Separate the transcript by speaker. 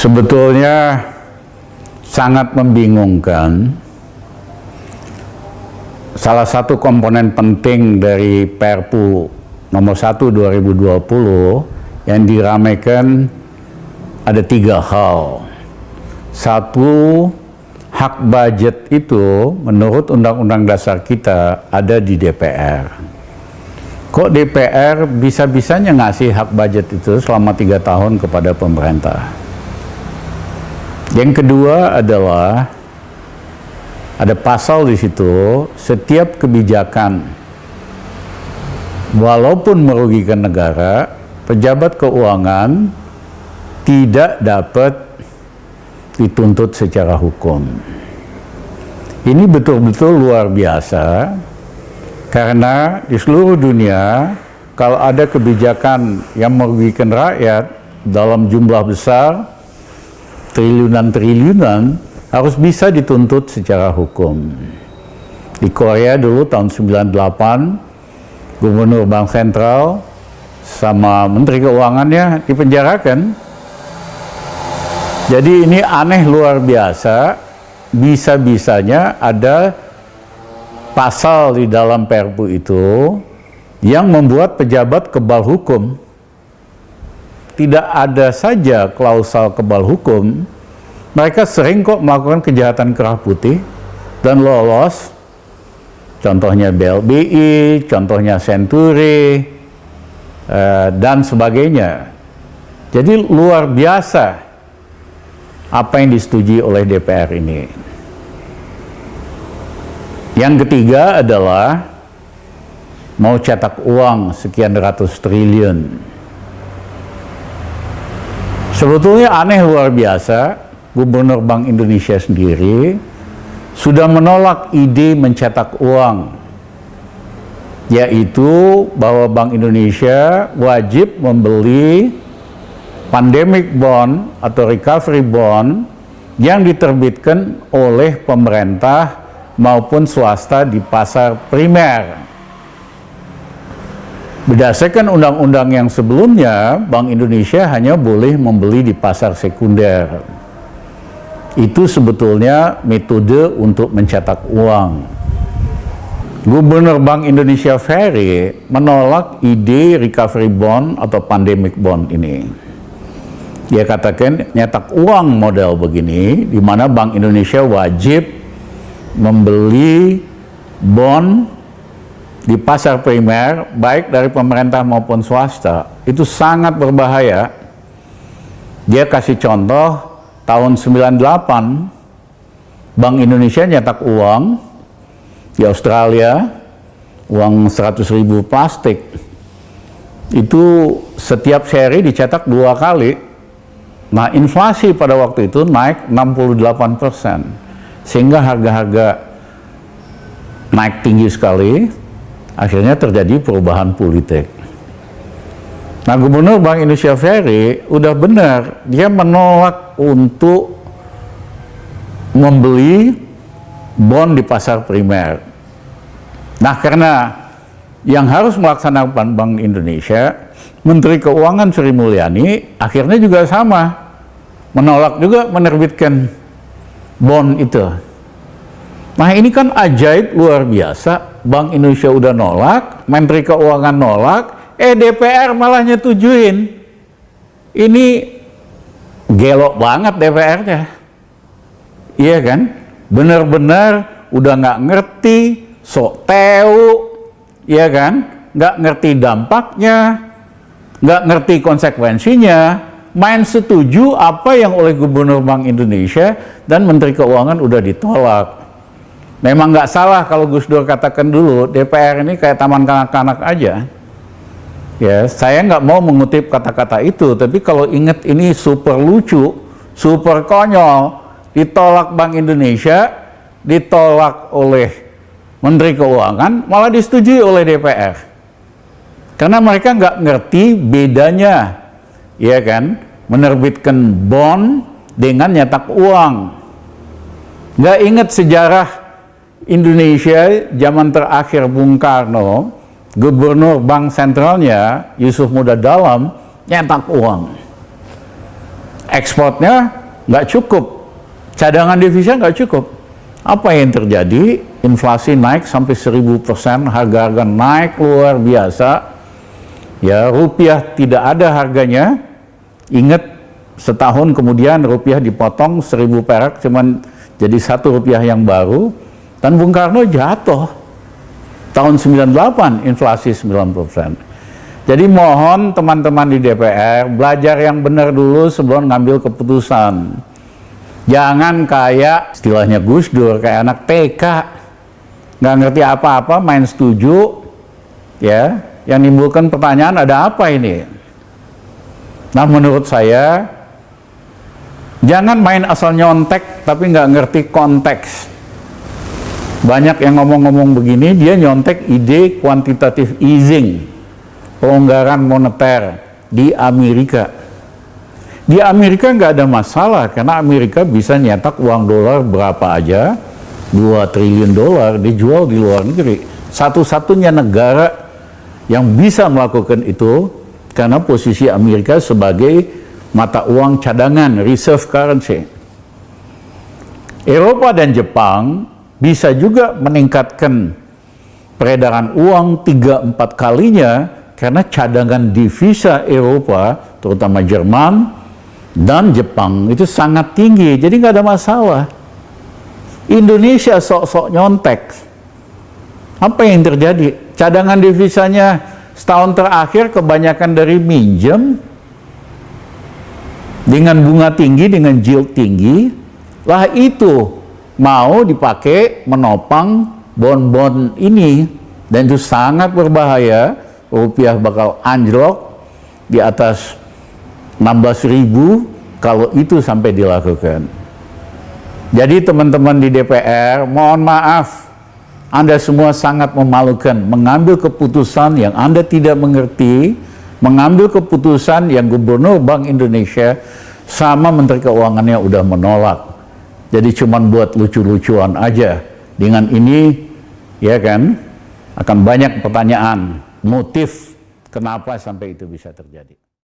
Speaker 1: Sebetulnya sangat membingungkan. Salah satu komponen penting dari Perpu nomor 1 2020 yang diramaikan ada 3 hal. Satu, hak budget itu menurut Undang-Undang Dasar kita ada di DPR. Kok DPR bisa-bisanya ngasih hak budget itu selama 3 tahun kepada pemerintah? Yang kedua adalah ada pasal di situ, setiap kebijakan walaupun merugikan negara, pejabat keuangan tidak dapat dituntut secara hukum. Ini betul-betul luar biasa, karena di seluruh dunia kalau ada kebijakan yang merugikan rakyat dalam jumlah besar, triliunan-triliunan, harus bisa dituntut secara hukum. Di Korea dulu tahun 98, Gubernur Bank Sentral sama Menteri Keuangannya dipenjarakan. Jadi ini aneh luar biasa, bisa-bisanya ada pasal di dalam Perpu itu yang membuat pejabat kebal hukum. Tidak ada saja klausal kebal hukum, mereka sering kok melakukan kejahatan kerah putih dan lolos. Contohnya BLBI, contohnya Senturi, dan sebagainya. Jadi luar biasa apa yang disetujui oleh DPR ini. Yang ketiga adalah mau cetak uang sekian ratus triliun. Sebetulnya aneh luar biasa, Gubernur Bank Indonesia sendiri sudah menolak ide mencetak uang, yaitu bahwa Bank Indonesia wajib membeli pandemic bond atau recovery bond yang diterbitkan oleh pemerintah maupun swasta di pasar primer. Berdasarkan undang-undang yang sebelumnya, Bank Indonesia hanya boleh membeli di pasar sekunder. Itu sebetulnya metode untuk mencetak uang. Gubernur Bank Indonesia Ferry menolak ide recovery bond atau pandemic bond ini. Dia katakan nyetak uang model begini, di mana Bank Indonesia wajib membeli bond di pasar primer, baik dari pemerintah maupun swasta, itu sangat berbahaya. Dia kasih contoh, tahun 98, Bank Indonesia nyetak uang di Australia, uang 100.000 plastik, itu setiap seri dicetak 2 kali. Nah, inflasi pada waktu itu naik 68%, sehingga harga-harga naik tinggi sekali. Akhirnya terjadi perubahan politik. Nah, Gubernur Bank Indonesia Ferry udah benar, dia menolak untuk membeli bond di pasar primer. Nah, karena yang harus melaksanakan Bank Indonesia, Menteri Keuangan Sri Mulyani akhirnya juga sama, menolak juga menerbitkan bond itu. Nah, ini kan ajaib luar biasa. Bank Indonesia udah nolak, Menteri Keuangan nolak, DPR malah nyetujuin. Ini gelok banget DPR-nya. Iya kan? Benar-benar udah nggak ngerti, sok tahu, iya kan? Nggak ngerti dampaknya, nggak ngerti konsekuensinya, main setuju apa yang oleh Gubernur Bank Indonesia dan Menteri Keuangan udah ditolak. Memang nggak salah kalau Gus Dur katakan dulu, DPR ini kayak taman kanak-kanak aja. Ya, saya nggak mau mengutip kata-kata itu, tapi kalau ingat ini super lucu, super konyol, ditolak Bank Indonesia, ditolak oleh Menteri Keuangan, malah disetujui oleh DPR. Karena mereka nggak ngerti bedanya, ya kan, menerbitkan bond dengan nyetak uang. Nggak ingat sejarah Indonesia zaman terakhir Bung Karno, Gubernur Bank Sentralnya Yusuf Muda Dalam nyetak uang. ekspornya nggak cukup, cadangan devisa nggak cukup. Apa yang terjadi? Inflasi naik sampai 1000%, harga-harga naik luar biasa. Ya, rupiah tidak ada harganya. Ingat, setahun kemudian rupiah dipotong 1000 perak, cuman jadi 1 rupiah yang baru. Dan Bung Karno jatuh. Tahun 98, inflasi 9%. Jadi mohon teman-teman di DPR, belajar yang benar dulu sebelum ngambil keputusan. Jangan kayak istilahnya Gus Dur, kayak anak TK. Nggak ngerti apa-apa, main setuju. Ya, yang menimbulkan pertanyaan, ada apa ini? Nah, menurut saya, jangan main asal nyontek, tapi nggak ngerti konteks. Banyak yang ngomong-ngomong begini, dia nyontek ide quantitative easing, pelonggaran moneter di Amerika. Di Amerika nggak ada masalah, karena Amerika bisa nyetak uang dolar berapa aja, 2 triliun dolar dijual di luar negeri. Satu-satunya negara yang bisa melakukan itu, karena posisi Amerika sebagai mata uang cadangan, reserve currency. Eropa dan Jepang bisa juga meningkatkan peredaran uang 3-4 kalinya, karena cadangan devisa Eropa, terutama Jerman dan Jepang, itu sangat tinggi, jadi nggak ada masalah. Indonesia sok-sok nyontek. Apa yang terjadi? Cadangan devisanya setahun terakhir kebanyakan dari minjem, dengan bunga tinggi, dengan yield tinggi, lah itu mau dipakai menopang bon-bon ini, dan itu sangat berbahaya. Rupiah bakal anjlok di atas 16.000 kalau itu sampai dilakukan. Jadi teman-teman di DPR, mohon maaf, Anda semua sangat memalukan mengambil keputusan yang Anda tidak mengerti, mengambil keputusan yang Gubernur Bank Indonesia sama Menteri Keuangannya udah menolak. Jadi cuman buat lucu-lucuan aja. Dengan ini, ya kan, akan banyak pertanyaan, motif kenapa sampai itu bisa terjadi.